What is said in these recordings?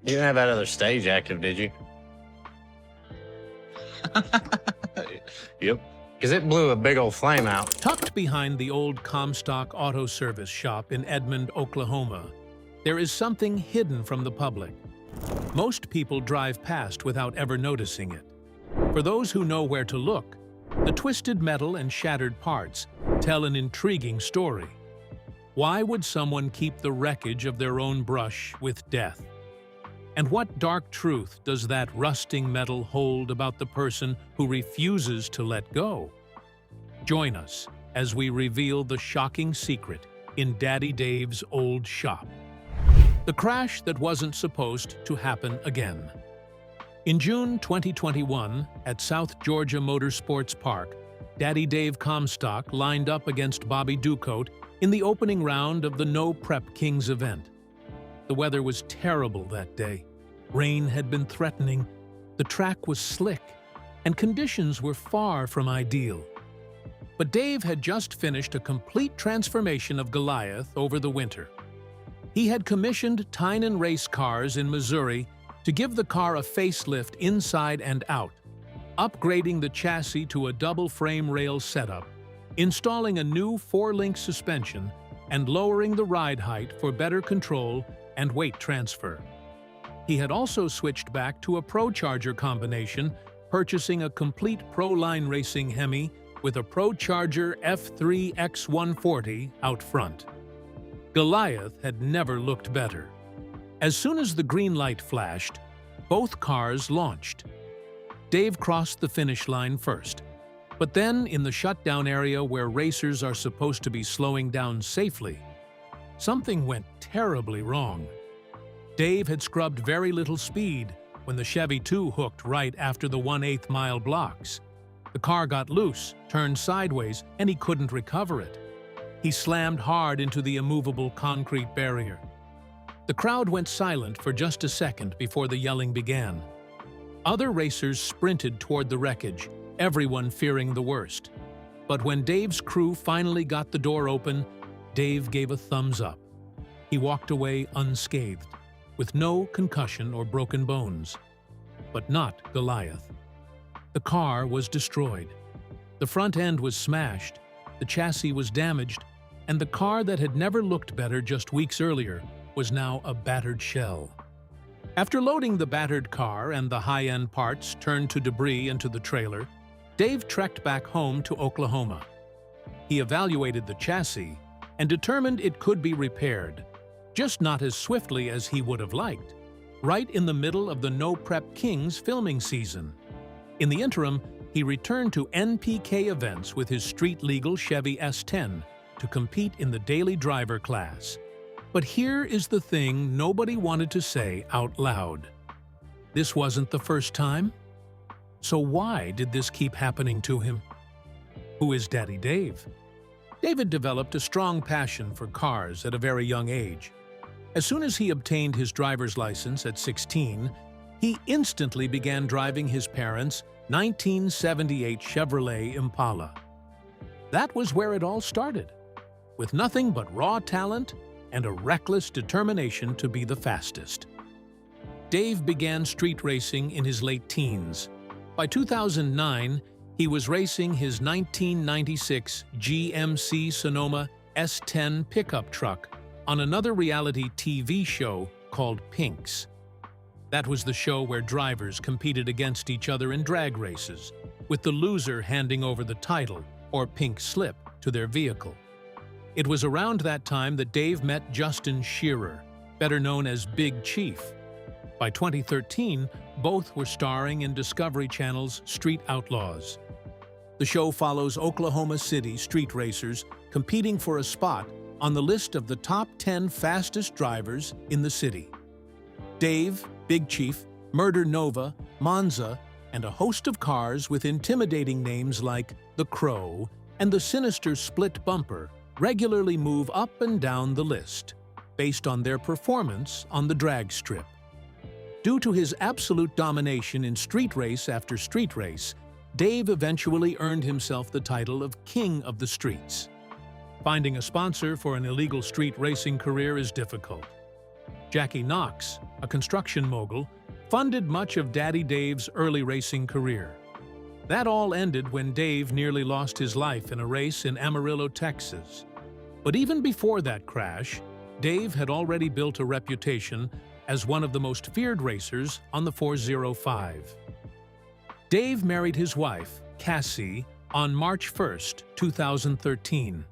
You didn't have that other stage active, did you? Yep. Because it blew a big old flame out. Tucked behind the old Comstock Auto Service shop in Edmond, Oklahoma, there is something hidden from the public. Most people drive past without ever noticing it. For those who know where to look, the twisted metal and shattered parts tell an intriguing story. Why would someone keep the wreckage of their own brush with death? And what dark truth does that rusting metal hold about the person who refuses to let go? Join us as we reveal the shocking secret in Daddy Dave's old shop. The crash that wasn't supposed to happen again. In June 2021, at South Georgia Motorsports Park, Daddy Dave Comstock lined up against Bobby Ducote in the opening round of the No Prep Kings event. The weather was terrible that day. Rain had been threatening, the track was slick, and conditions were far from ideal. But Dave had just finished a complete transformation of Goliath over the winter. He had commissioned Tynan race cars in Missouri to give the car a facelift inside and out, upgrading the chassis to a double frame rail setup, installing a new 4-link suspension, and lowering the ride height for better control and weight transfer. He had also switched back to a ProCharger combination, purchasing a complete Pro-Line Racing Hemi with a ProCharger F3 X140 out front. Goliath had never looked better. As soon as the green light flashed, both cars launched. Dave crossed the finish line first, but then in the shutdown area where racers are supposed to be slowing down safely, something went terribly wrong. Dave had scrubbed very little speed when the Chevy 2 hooked right after the 1/8 mile blocks. The car got loose, turned sideways, and he couldn't recover it. He slammed hard into the immovable concrete barrier. The crowd went silent for just a second before the yelling began. Other racers sprinted toward the wreckage, everyone fearing the worst. But when Dave's crew finally got the door open, Dave gave a thumbs up. He walked away unscathed, with no concussion or broken bones. But not Goliath. The car was destroyed. The front end was smashed, the chassis was damaged, and the car that had never looked better just weeks earlier was now a battered shell. After loading the battered car and the high-end parts turned to debris into the trailer, Dave trekked back home to Oklahoma. He evaluated the chassis and determined it could be repaired, just not as swiftly as he would have liked, right in the middle of the No Prep Kings filming season. In the interim, he returned to NPK events with his street-legal Chevy S10 to compete in the daily driver class. But here is the thing nobody wanted to say out loud. This wasn't the first time. So why did this keep happening to him? Who is Daddy Dave? David developed a strong passion for cars at a very young age. As soon as he obtained his driver's license at 16, he instantly began driving his parents' 1978 Chevrolet Impala. That was where it all started, with nothing but raw talent and a reckless determination to be the fastest. Dave began street racing in his late teens. By 2009, he was racing his 1996 GMC Sonoma S10 pickup truck on another reality TV show called Pinks. That was the show where drivers competed against each other in drag races, with the loser handing over the title, or pink slip, to their vehicle. It was around that time that Dave met Justin Shearer, better known as Big Chief. By 2013, both were starring in Discovery Channel's Street Outlaws. The show follows Oklahoma City street racers competing for a spot on the list of the top 10 fastest drivers in the city. Dave, Big Chief, Murder Nova, Monza, and a host of cars with intimidating names like The Crow and the sinister Split Bumper regularly move up and down the list, based on their performance on the drag strip. Due to his absolute domination in street race after street race, Dave eventually earned himself the title of King of the Streets. Finding a sponsor for an illegal street racing career is difficult. Jackie Knox, a construction mogul, funded much of Daddy Dave's early racing career. That all ended when Dave nearly lost his life in a race in Amarillo, Texas. But even before that crash, Dave had already built a reputation as one of the most feared racers on the 405. Dave married his wife, Cassie, on March 1, 2013.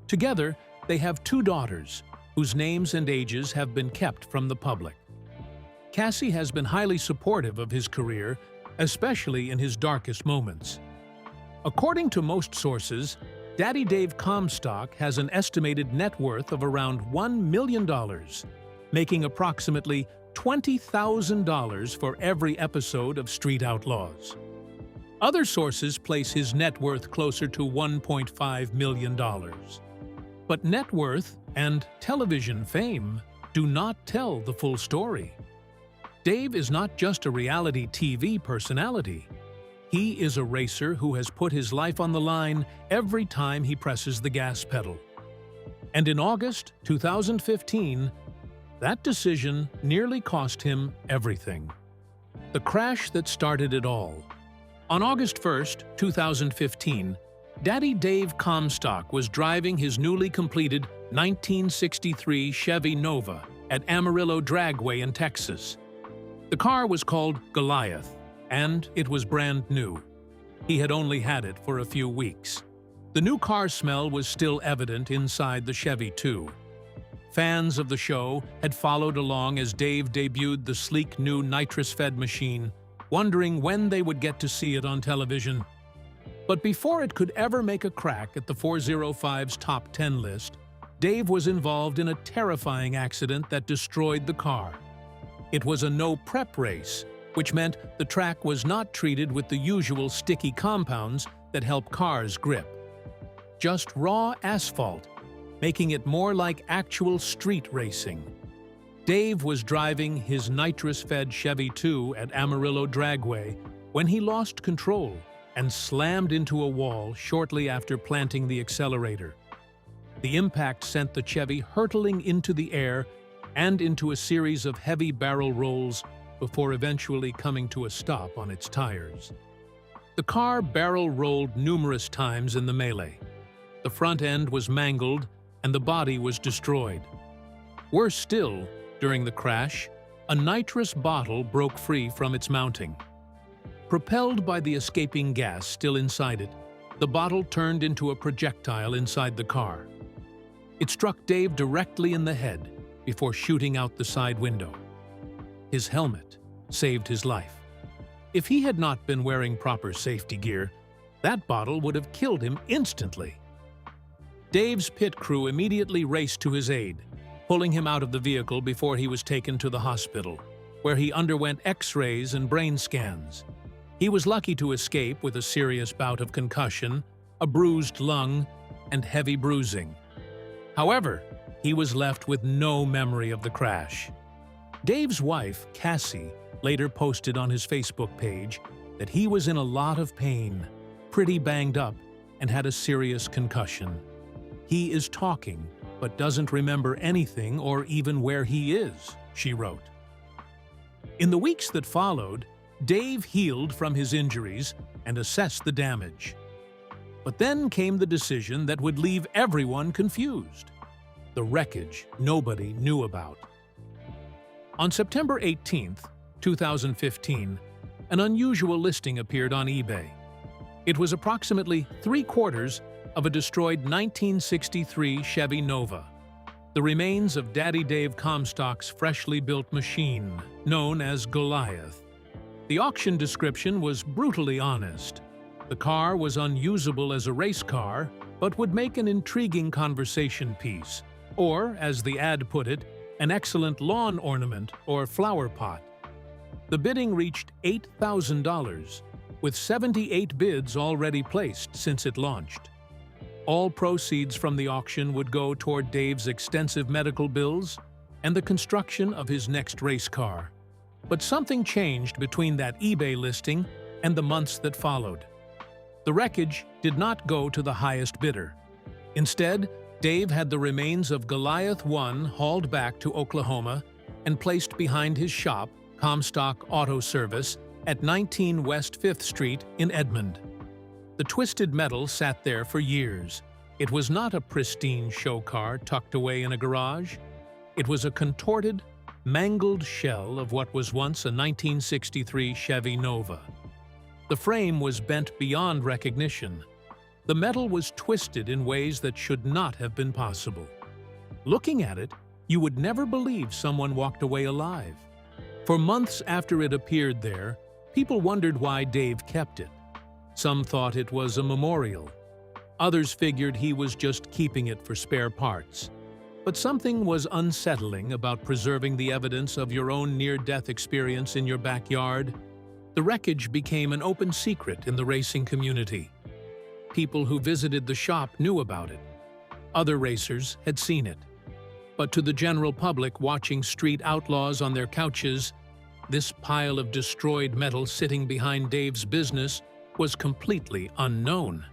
Together, they have 2 daughters, whose names and ages have been kept from the public. Cassie has been highly supportive of his career, especially in his darkest moments. According to most sources, Daddy Dave Comstock has an estimated net worth of around $1 million, making approximately $20,000 for every episode of Street Outlaws. Other sources place his net worth closer to $1.5 million. But net worth and television fame do not tell the full story. Dave is not just a reality TV personality. He is a racer who has put his life on the line every time he presses the gas pedal. And in August 2015, that decision nearly cost him everything. The crash that started it all. On August 1, 2015, Daddy Dave Comstock was driving his newly completed 1963 Chevy Nova at Amarillo Dragway in Texas. The car was called Goliath, and it was brand new. He had only had it for a few weeks. The new car smell was still evident inside the Chevy, too. Fans of the show had followed along as Dave debuted the sleek new nitrous-fed machine, wondering when they would get to see it on television. But before it could ever make a crack at the 405's top 10 list, Dave was involved in a terrifying accident that destroyed the car. It was a no-prep race, which meant the track was not treated with the usual sticky compounds that help cars grip. Just raw asphalt, making it more like actual street racing. Dave was driving his nitrous-fed Chevy 2 at Amarillo Dragway when he lost control and slammed into a wall shortly after planting the accelerator. The impact sent the Chevy hurtling into the air and into a series of heavy barrel rolls before eventually coming to a stop on its tires. The car barrel rolled numerous times in the melee. The front end was mangled and the body was destroyed. Worse still, during the crash, a nitrous bottle broke free from its mounting. Propelled by the escaping gas still inside it, the bottle turned into a projectile inside the car. It struck Dave directly in the head before shooting out the side window. His helmet saved his life. If he had not been wearing proper safety gear, that bottle would have killed him instantly. Dave's pit crew immediately raced to his aid, pulling him out of the vehicle before he was taken to the hospital, where he underwent X-rays and brain scans. He was lucky to escape with a serious bout of concussion, a bruised lung, and heavy bruising. However, he was left with no memory of the crash. Dave's wife, Cassie, later posted on his Facebook page that he was in a lot of pain, pretty banged up, and had a serious concussion. He is talking, but doesn't remember anything or even where he is, she wrote. In the weeks that followed, Dave healed from his injuries and assessed the damage. But then came the decision that would leave everyone confused: the wreckage nobody knew about. On September 18, 2015, an unusual listing appeared on eBay. It was approximately 3/4 of a destroyed 1963 Chevy Nova, the remains of Daddy Dave Comstock's freshly built machine, known as Goliath. The auction description was brutally honest. The car was unusable as a race car, but would make an intriguing conversation piece, or, as the ad put it, an excellent lawn ornament or flower pot. The bidding reached $8,000, with 78 bids already placed since it launched. All proceeds from the auction would go toward Dave's extensive medical bills and the construction of his next race car. But something changed between that eBay listing and the months that followed. The wreckage did not go to the highest bidder. Instead, Dave had the remains of Goliath 1 hauled back to Oklahoma and placed behind his shop, Comstock Auto Service, at 19 West 5th Street in Edmond. The twisted metal sat there for years. It was not a pristine show car tucked away in a garage. It was a contorted, mangled shell of what was once a 1963 Chevy Nova. The frame was bent beyond recognition. The metal was twisted in ways that should not have been possible. Looking at it, you would never believe someone walked away alive. For months after it appeared there, people wondered why Dave kept it. Some thought it was a memorial. Others figured he was just keeping it for spare parts. But something was unsettling about preserving the evidence of your own near-death experience in your backyard. The wreckage became an open secret in the racing community. People who visited the shop knew about it. Other racers had seen it. But to the general public watching street outlaws on their couches, this pile of destroyed metal sitting behind Dave's business was completely unknown.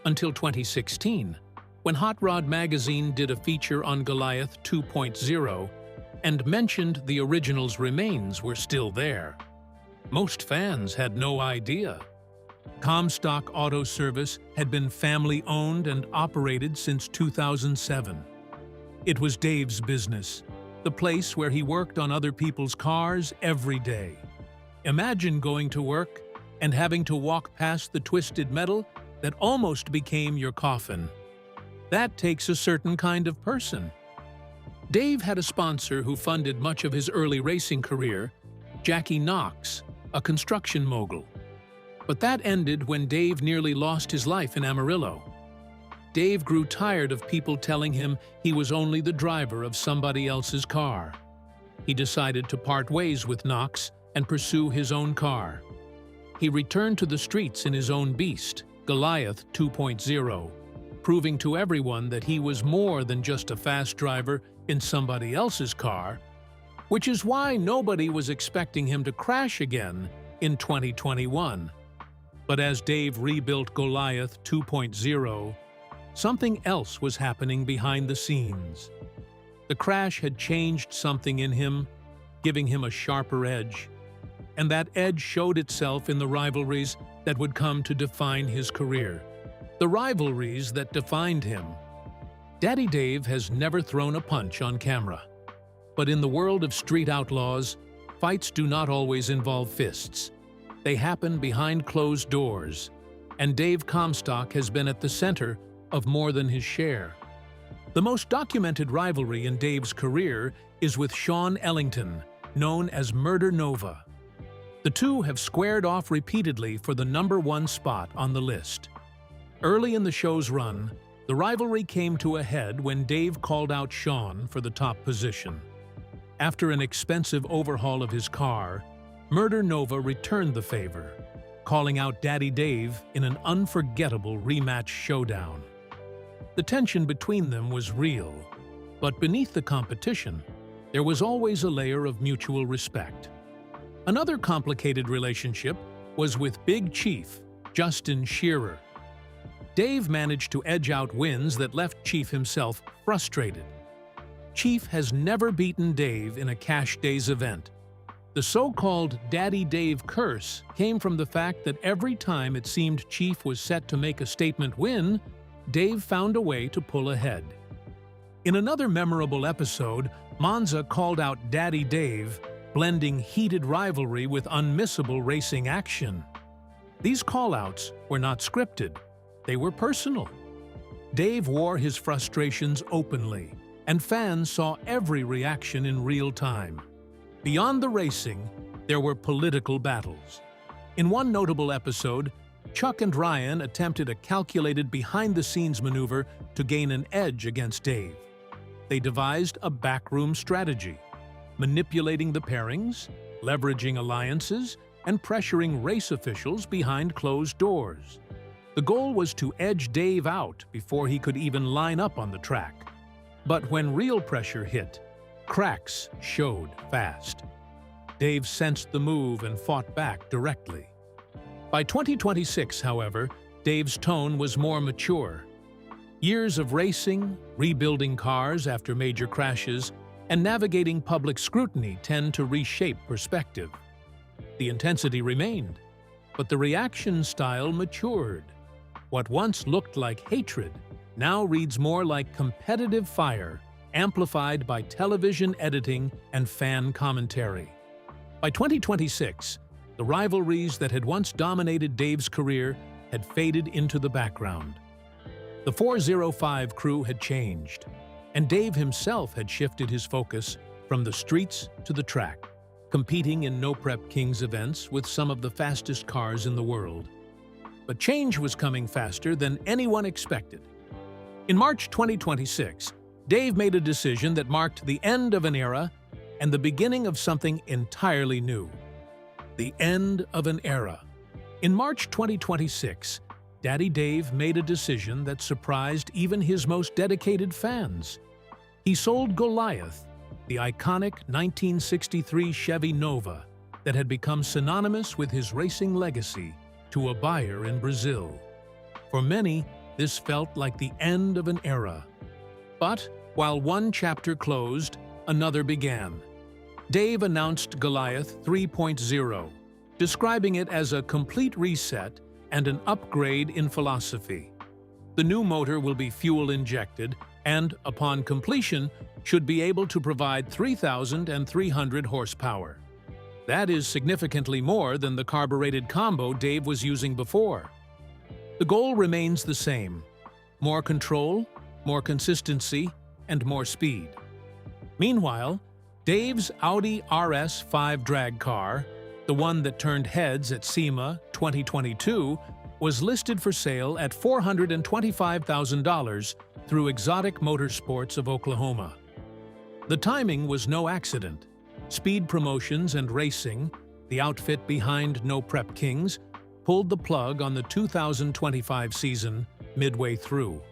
Until 2016, when Hot Rod magazine did a feature on Goliath 2.0 and mentioned the original's remains were still there. Most fans had no idea. Comstock Auto Service had been family-owned and operated since 2007. It was Dave's business, the place where he worked on other people's cars every day. Imagine going to work and having to walk past the twisted metal that almost became your coffin. That takes a certain kind of person. Dave had a sponsor who funded much of his early racing career, Jackie Knox, a construction mogul. But that ended when Dave nearly lost his life in Amarillo. Dave grew tired of people telling him he was only the driver of somebody else's car. He decided to part ways with Knox and pursue his own car. He returned to the streets in his own beast, Goliath 2.0, proving to everyone that he was more than just a fast driver in somebody else's car, which is why nobody was expecting him to crash again in 2021. But as Dave rebuilt Goliath 2.0, something else was happening behind the scenes. The crash had changed something in him, giving him a sharper edge, and that edge showed itself in the rivalries that would come to define his career. The rivalries that defined him. Daddy Dave has never thrown a punch on camera. But in the world of street outlaws, fights do not always involve fists. They happen behind closed doors, and Dave Comstock has been at the center of more than his share. The most documented rivalry in Dave's career is with Sean Ellington, known as Murder Nova. The two have squared off repeatedly for the #1 spot on the list. Early in the show's run, the rivalry came to a head when Dave called out Sean for the top position. After an expensive overhaul of his car, Murder Nova returned the favor, calling out Daddy Dave in an unforgettable rematch showdown. The tension between them was real, but beneath the competition, there was always a layer of mutual respect. Another complicated relationship was with Big Chief, Justin Shearer. Dave managed to edge out wins that left Chief himself frustrated. Chief has never beaten Dave in a Cash Days event. The so-called Daddy Dave curse came from the fact that every time it seemed Chief was set to make a statement win, Dave found a way to pull ahead. In another memorable episode, Monza called out Daddy Dave, blending heated rivalry with unmissable racing action. These call-outs were not scripted. They were personal. Dave wore his frustrations openly, and fans saw every reaction in real time. Beyond the racing, there were political battles. In one notable episode, Chuck and Ryan attempted a calculated behind-the-scenes maneuver to gain an edge against Dave. They devised a backroom strategy, manipulating the pairings, leveraging alliances, and pressuring race officials behind closed doors. The goal was to edge Dave out before he could even line up on the track. But when real pressure hit, cracks showed fast. Dave sensed the move and fought back directly. By 2026, however, Dave's tone was more mature. Years of racing, rebuilding cars after major crashes, and navigating public scrutiny tend to reshape perspective. The intensity remained, but the reaction style matured. What once looked like hatred now reads more like competitive fire, amplified by television editing and fan commentary. By 2026, the rivalries that had once dominated Dave's career had faded into the background. The 405 crew had changed, and Dave himself had shifted his focus from the streets to the track, competing in No Prep Kings events with some of the fastest cars in the world. But change was coming faster than anyone expected. In March 2026, Dave made a decision that marked the end of an era and the beginning of something entirely new. The end of an era. In March 2026, Daddy Dave made a decision that surprised even his most dedicated fans. He sold Goliath, the iconic 1963 Chevy Nova that had become synonymous with his racing legacy, to a buyer in Brazil. For many, this felt like the end of an era. But while one chapter closed, another began. Dave announced Goliath 3.0, describing it as a complete reset and an upgrade in philosophy. The new motor will be fuel-injected and, upon completion, should be able to provide 3,300 horsepower. That is significantly more than the carbureted combo Dave was using before. The goal remains the same: more control, more consistency, and more speed. Meanwhile, Dave's Audi RS5 drag car, the one that turned heads at SEMA 2022, was listed for sale at $425,000 through Exotic Motorsports of Oklahoma. The timing was no accident. Speed Promotions and Racing, the outfit behind No Prep Kings, pulled the plug on the 2025 season midway through.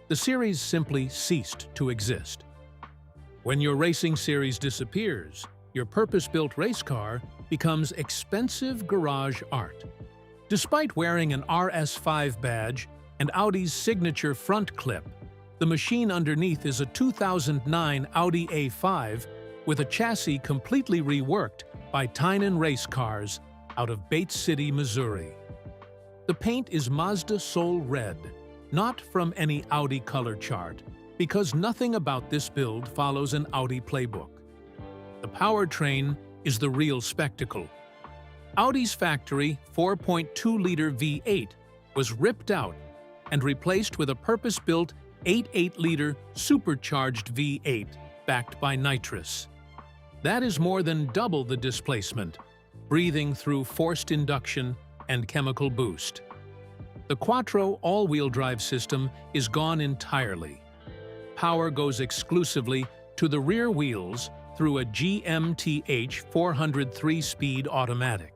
The series simply ceased to exist. When your racing series disappears, your purpose-built race car becomes expensive garage art. Despite wearing an RS5 badge and Audi's signature front clip, the machine underneath is a 2009 Audi A5 with a chassis completely reworked by Tynan Race Cars out of Bates City, Missouri. The paint is Mazda Soul Red, not from any Audi color chart, because nothing about this build follows an Audi playbook. The powertrain is the real spectacle. Audi's factory 4.2-liter V8 was ripped out and replaced with a purpose-built 8.8-liter supercharged V8 backed by nitrous. That is more than double the displacement, breathing through forced induction and chemical boost. The Quattro all-wheel drive system is gone entirely. Power goes exclusively to the rear wheels through a GMTH 400 3-speed automatic.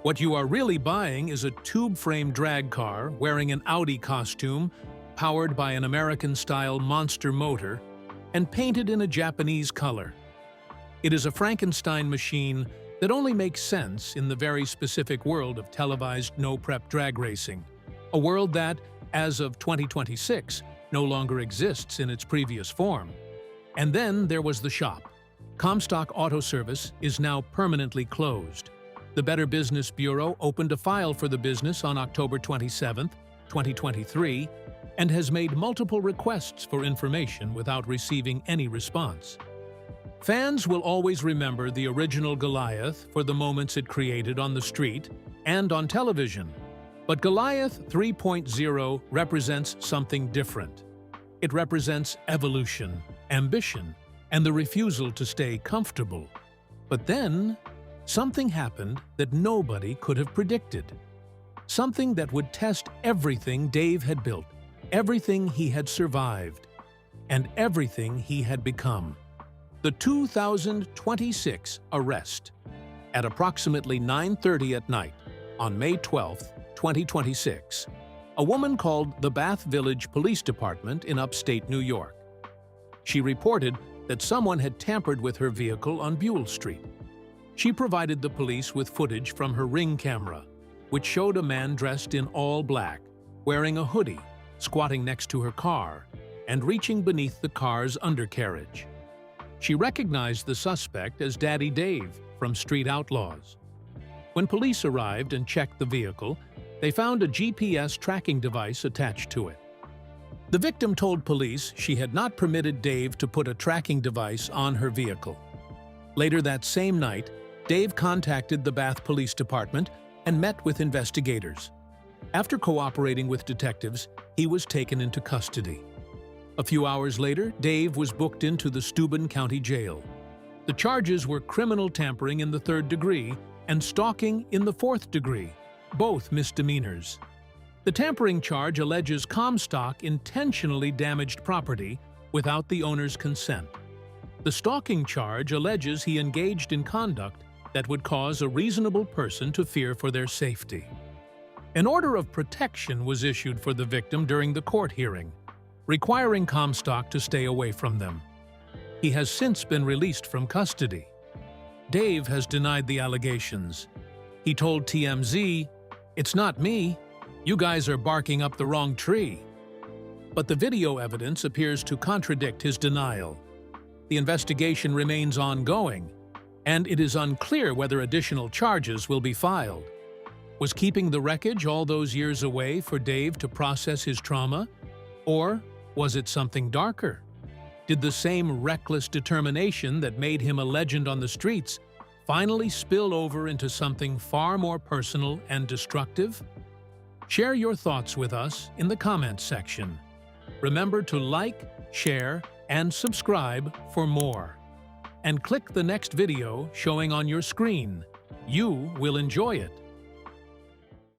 What you are really buying is a tube-frame drag car wearing an Audi costume, powered by an American-style monster motor, and painted in a Japanese color. It is a Frankenstein machine that only makes sense in the very specific world of televised no-prep drag racing, a world that, as of 2026, no longer exists in its previous form. And then there was the shop. Comstock Auto Service is now permanently closed. The Better Business Bureau opened a file for the business on October 27, 2023, and has made multiple requests for information without receiving any response. Fans will always remember the original Goliath for the moments it created on the street and on television. But Goliath 3.0 represents something different. It represents evolution, ambition, and the refusal to stay comfortable. But then, something happened that nobody could have predicted. Something that would test everything Dave had built, everything he had survived, and everything he had become. The 2026 arrest. At approximately 9:30 at night, on May 12, 2026, a woman called the Bath Village Police Department in upstate New York. She reported that someone had tampered with her vehicle on Buell Street. She provided the police with footage from her Ring camera, which showed a man dressed in all black, wearing a hoodie, squatting next to her car, and reaching beneath the car's undercarriage. She recognized the suspect as Daddy Dave from Street Outlaws. When police arrived and checked the vehicle, they found a GPS tracking device attached to it. The victim told police she had not permitted Dave to put a tracking device on her vehicle. Later that same night, Dave contacted the Bath Police Department and met with investigators. After cooperating with detectives, he was taken into custody. A few hours later, Dave was booked into the Steuben County Jail. The charges were criminal tampering in the 3rd degree and stalking in the 4th degree, both misdemeanors. The tampering charge alleges Comstock intentionally damaged property without the owner's consent. The stalking charge alleges he engaged in conduct that would cause a reasonable person to fear for their safety. An order of protection was issued for the victim during the court hearing, requiring Comstock to stay away from them. He has since been released from custody. Dave has denied the allegations. He told TMZ, "It's not me. You guys are barking up the wrong tree." But the video evidence appears to contradict his denial. The investigation remains ongoing, and it is unclear whether additional charges will be filed. Was keeping the wreckage all those years away for Dave to process his trauma? Or was it something darker? Did the same reckless determination that made him a legend on the streets finally spill over into something far more personal and destructive? Share your thoughts with us in the comments section. Remember to like, share, and subscribe for more. And click the next video showing on your screen. You will enjoy it.